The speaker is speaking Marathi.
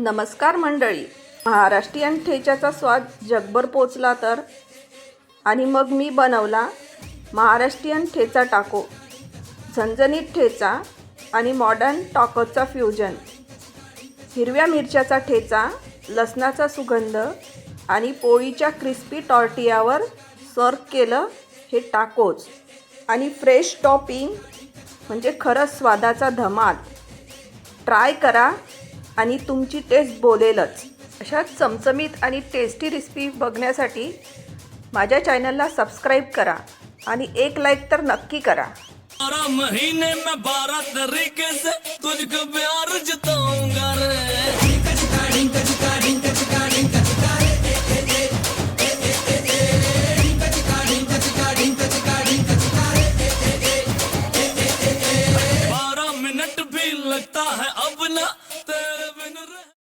नमस्कार मंडळी. महाराष्ट्रीयन ठेच्याचा स्वाद जगभर पोचला तर आणि मग मी बनवला महाराष्ट्रीयन ठेचा टाको. झणझणीत ठेचा आणि मॉडर्न टाकोचा फ्युजन. हिरव्या मिरच्याचा ठेचा, लसणाचा सुगंध आणि पोळीच्या क्रिस्पी टॉर्टियावर सर्व केलं हे टाकोज. आणि फ्रेश टॉपिंग म्हणजे खरंच स्वादाचा धमाल. ट्राय करा आणि तुमची टेस्ट बोलेलच. अशा चमचमीत आणि टेस्टी रेसिपी बघण्यासाठी माझ्या चॅनलला सबस्क्राईब करा आणि एक लाईक तर नक्की करा. 12 महीने में 12 तरीके से तुझको प्यार जताऊंगा रे.